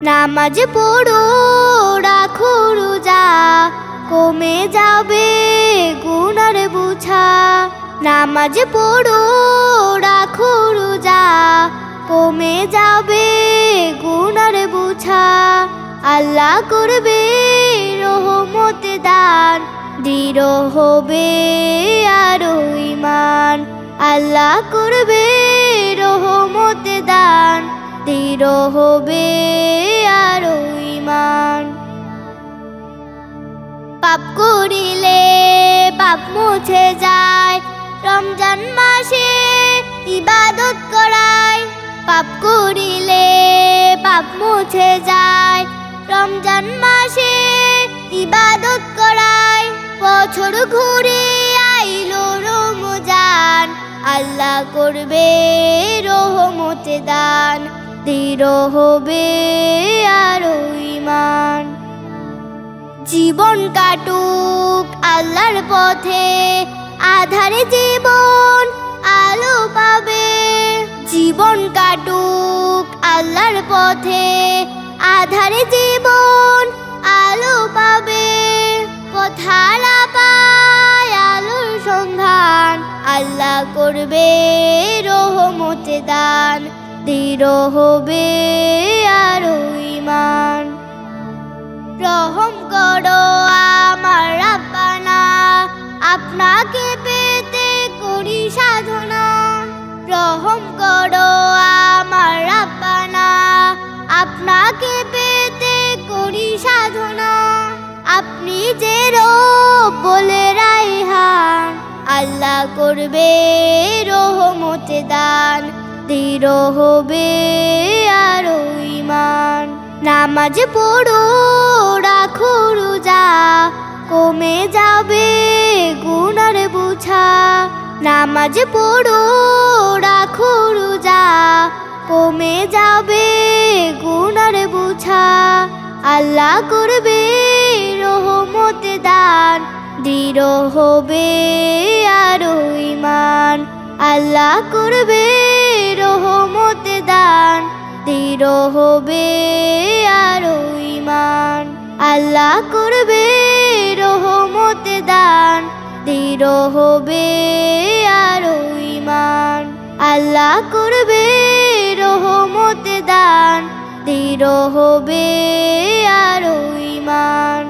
নামাজ পড়ো রাখো রোজা, কমে যাবে গুনার বোঝা। নামাজ পড়ো রাখো রোজা, কমে যাবে গুনার বোঝা। আল্লাহ করবে রহমত দান, দৃঢ় হবে আরো ঈমান। আল্লাহ করবে রহমত দান, দৃঢ় হবে আরো ঈমান। পাপ করিলে পাপ মুছে যায়, রমজান মাসে ইবাদত করায়। পাপ করিলে পাপ মুছে যায়, রমজান মাসে ইবাদত করায়। বছর ঘুরে আইলো রমজান, আল্লাহ করবে রহমত দান, দৃঢ় হবে আরো ঈমান। জীবন কাটুক আল্লাহর পথে, আধারে জীবন আলো পাবে। জীবন কাটুক আল্লাহর পথে, আধারে জীবন আলো পাবে। পথহারা পায় আলোর সন্ধান, আল্লাহ করবে রহমত দান, দৃঢ় হবে আরো ঈমান। রহম করো আমার রাব্বানা, আপনাকে পেতে করি সাধনা। রহম করো আমার রাব্বানা, আপনাকে পেতে করি সাধনা। আপনি যে রব বলে রাইহান, আল্লাহ করবে রহমত দান, দৃঢ় হবে আরো ঈমান। নামাজ পড়ো রাখো রোজা, কমে যাবে গুনার বোঝা। নামাজ পড়ো রাখো রোজা, কমে যাবে গুনার বোঝা। আল্লাহ করবে রহমত দান, দৃঢ় হবে আরো ঈমান। আল্লাহ করবে রহমত দান, দৃঢ় হবে আরো ঈমান। আল্লাহ করবে রহমত দান, দৃঢ় হবে আরো ঈমান। আল্লাহ করবে রহমত দান, দৃঢ় হবে আরো ঈমান।